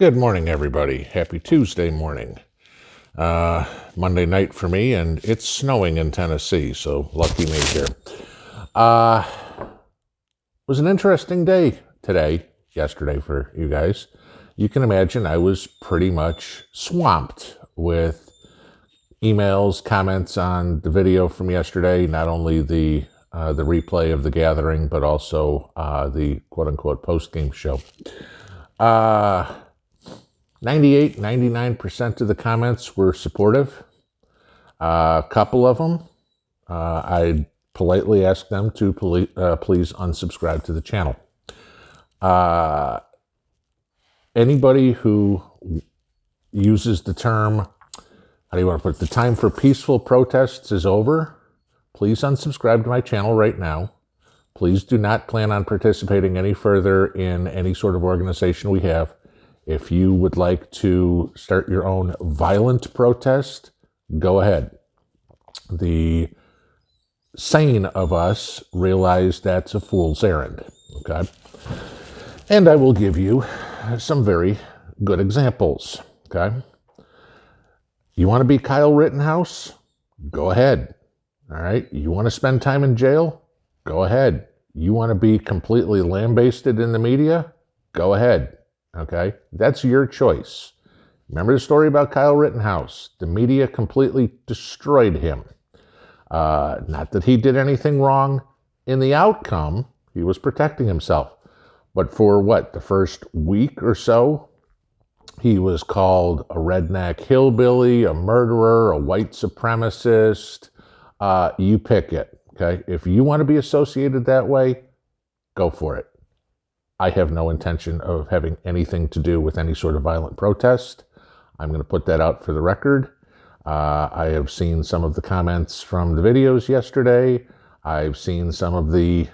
Good morning, everybody. Happy Tuesday morning. Monday night for me, and it's snowing in Tennessee, so lucky me here. It was an interesting day yesterday for you guys. You can imagine I was pretty much swamped with emails, comments on the video from yesterday, not only the replay of the gathering, but also the quote-unquote post-game show. 99% of the comments were supportive. A couple of them, I politely asked them to please unsubscribe to the channel. Anybody who uses the term, how do you want to put it, the time for peaceful protests is over, please unsubscribe to my channel right now. Please do not plan on participating any further in any sort of organization we have. If you would like to start your own violent protest, go ahead. The sane of us realize that's a fool's errand, okay? And I will give you some very good examples, okay? You want to be Kyle Rittenhouse? Go ahead, all right? You want to spend time in jail? Go ahead. You want to be completely lambasted in the media? Go ahead. Okay, that's your choice. Remember the story about Kyle Rittenhouse? The media completely destroyed him. Not that he did anything wrong in the outcome. He was protecting himself. But for the first week or so, he was called a redneck hillbilly, a murderer, a white supremacist. You pick it, okay? If you want to be associated that way, go for it. I have no intention of having anything to do with any sort of violent protest. I'm going to put that out for the record. I have seen some of the comments from the videos yesterday. I've seen some of the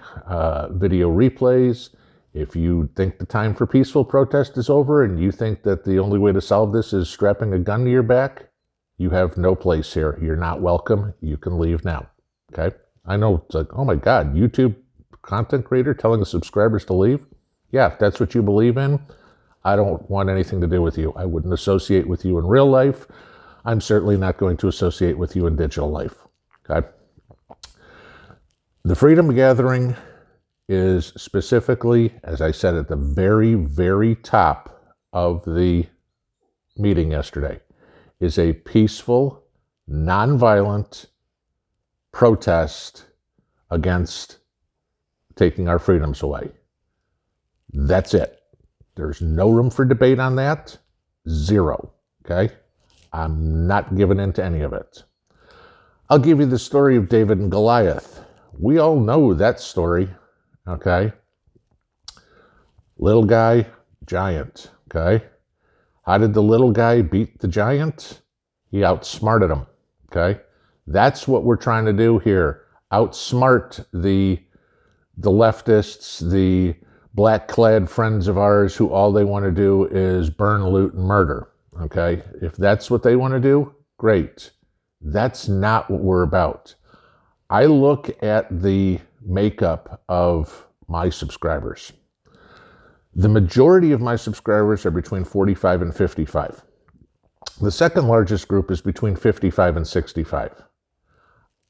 video replays. If you think the time for peaceful protest is over and you think that the only way to solve this is strapping a gun to your back, you have no place here. You're not welcome. You can leave now. Okay? I know it's like, oh my God, YouTube content creator telling the subscribers to leave? Yeah, if that's what you believe in, I don't want anything to do with you. I wouldn't associate with you in real life. I'm certainly not going to associate with you in digital life. Okay? The Freedom Gathering is specifically, as I said at the very, very top of the meeting yesterday, is a peaceful, nonviolent protest against taking our freedoms away. That's it. There's no room for debate on that. Zero. Okay? I'm not giving in to any of it. I'll give you the story of David and Goliath. We all know that story. Okay? Little guy, giant. Okay? How did the little guy beat the giant? He outsmarted him. Okay? That's what we're trying to do here. Outsmart the leftists, the black-clad friends of ours who all they want to do is burn, loot, and murder, okay? If that's what they want to do, great. That's not what we're about. I look at the makeup of my subscribers. The majority of my subscribers are between 45 and 55. The second largest group is between 55 and 65.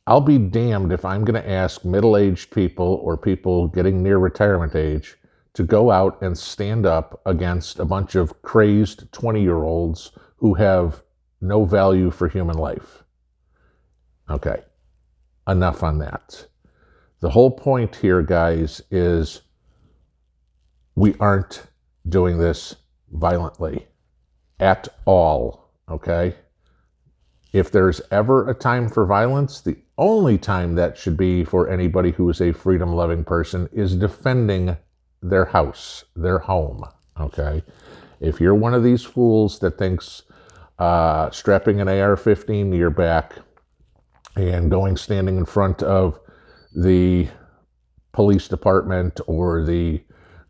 I'll be damned if I'm going to ask middle-aged people or people getting near retirement age to go out and stand up against a bunch of crazed 20-year-olds who have no value for human life. Okay, enough on that. The whole point here, guys, is we aren't doing this violently at all, okay? If there's ever a time for violence, the only time that should be for anybody who is a freedom-loving person is defending their house, their home, okay? If you're one of these fools that thinks strapping an AR-15 to your back and standing in front of the police department or the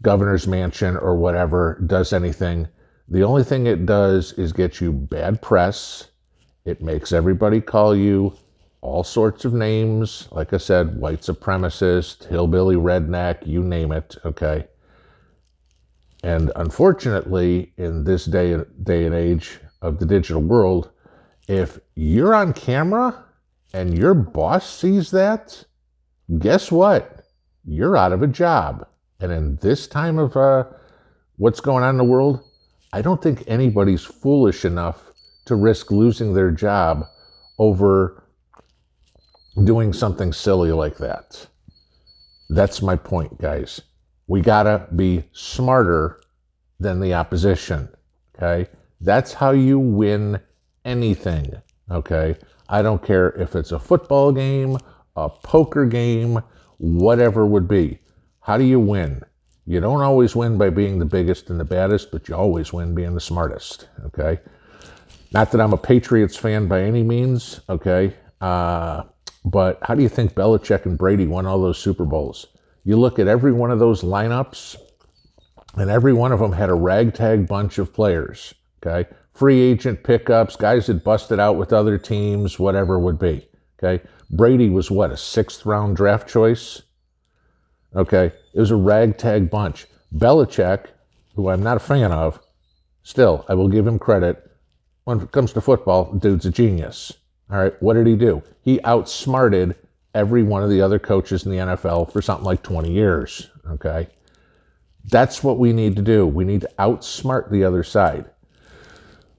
governor's mansion or whatever does anything, the only thing it does is get you bad press. It makes everybody call you all sorts of names. Like I said, white supremacist, hillbilly, redneck, you name it, okay? And unfortunately, in this day and age of the digital world, if you're on camera and your boss sees that, guess what? You're out of a job. And in this time of what's going on in the world, I don't think anybody's foolish enough to risk losing their job over doing something silly like that. That's my point, guys. We gotta be smarter than the opposition, okay? That's how you win anything, okay? I don't care if it's a football game, a poker game, whatever it would be. How do you win? You don't always win by being the biggest and the baddest, but you always win being the smartest, okay? Not that I'm a Patriots fan by any means, okay? But how do you think Belichick and Brady won all those Super Bowls? You look at every one of those lineups, and every one of them had a ragtag bunch of players, okay? Free agent pickups, guys that busted out with other teams, whatever it would be, okay? Brady was what, a 6th round draft choice? Okay, it was a ragtag bunch. Belichick, who I'm not a fan of, still, I will give him credit. When it comes to football, dude's a genius. All right, what did he do? He outsmarted every one of the other coaches in the NFL for something like 20 years, okay? That's what we need to do. We need to outsmart the other side.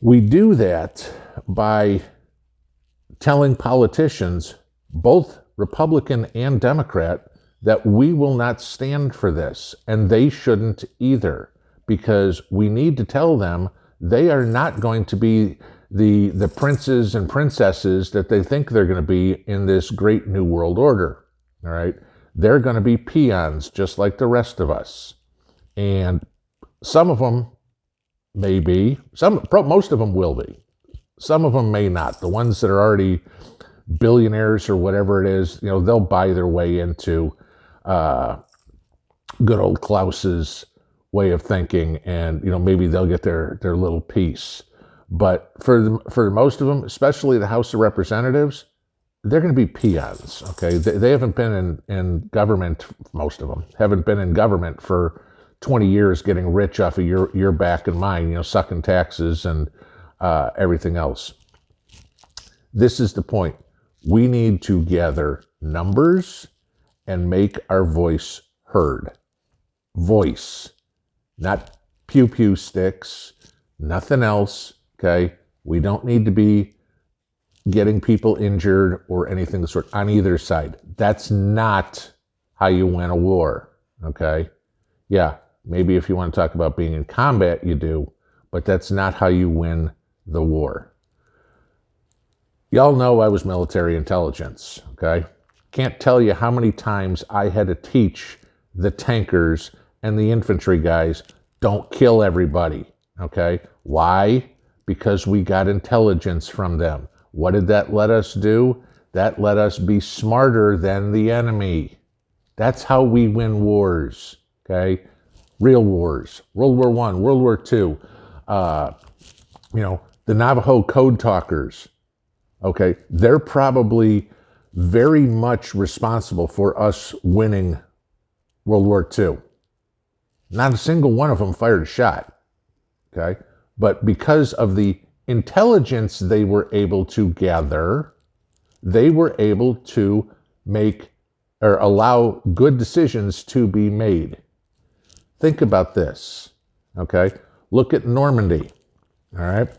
We do that by telling politicians, both Republican and Democrat, that we will not stand for this, and they shouldn't either, because we need to tell them they are not going to be the princes and princesses that they think they're going to be in this great new world order, all right? They're going to be peons just like the rest of us. And some of them may be, most of them will be. Some of them may not. The ones that are already billionaires or whatever it is, they'll buy their way into good old Klaus's way of thinking, and maybe they'll get their little piece. But for most of them, especially the House of Representatives, they're going to be peons. Okay, they haven't been in government. Most of them haven't been in government for 20 years, getting rich off of your back and mine. Sucking taxes and everything else. This is the point. We need to gather numbers and make our voice heard. Voice, not pew-pew sticks, nothing else, okay? We don't need to be getting people injured or anything of the sort on either side. That's not how you win a war, okay? Yeah, maybe if you want to talk about being in combat, you do, but that's not how you win the war. Y'all know I was military intelligence, okay? Can't tell you how many times I had to teach the tankers and the infantry guys, don't kill everybody, okay? Why? Because we got intelligence from them. What did that let us do? That let us be smarter than the enemy. That's how we win wars, okay? Real wars. World War I, World War II. The Navajo code talkers, okay? They're probably very much responsible for us winning World War II. Not a single one of them fired a shot, okay? But because of the intelligence they were able to gather, they were able to make or allow good decisions to be made. Think about this, okay? Look at Normandy, all right?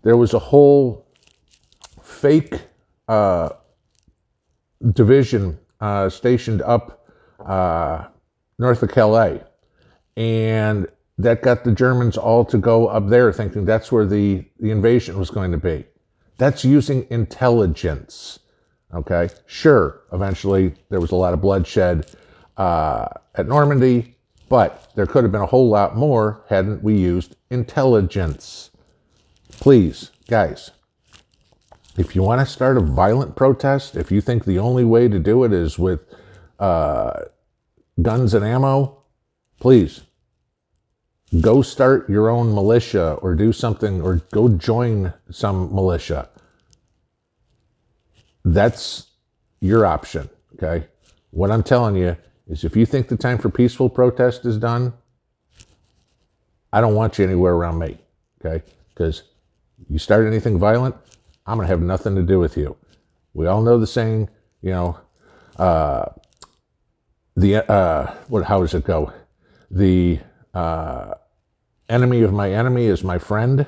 There was a whole fake division stationed up north of Calais, and that got the Germans all to go up there thinking that's where the invasion was going to be. That's using intelligence, okay? Sure, eventually there was a lot of bloodshed at Normandy, but there could have been a whole lot more hadn't we used intelligence. Please, guys, if you want to start a violent protest, if you think the only way to do it is with guns and ammo, please, go start your own militia or do something, or go join some militia. That's your option, okay? What I'm telling you is if you think the time for peaceful protest is done, I don't want you anywhere around me, okay? Because you start anything violent, I'm going to have nothing to do with you. We all know the saying, you know, how does it go? The enemy of my enemy is my friend.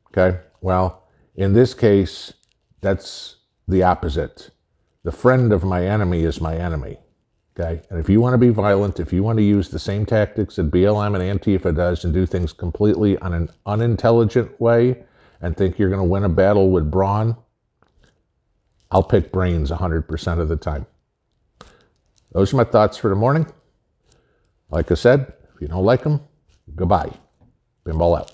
Okay, well, in this case, that's the opposite. The friend of my enemy is my enemy. Okay, and if you want to be violent, if you want to use the same tactics that BLM and Antifa does and do things completely on an unintelligent way and think you're going to win a battle with brawn, I'll pick brains 100% of the time. Those are my thoughts for the morning. Like I said, if you don't like them, goodbye. Pinball out.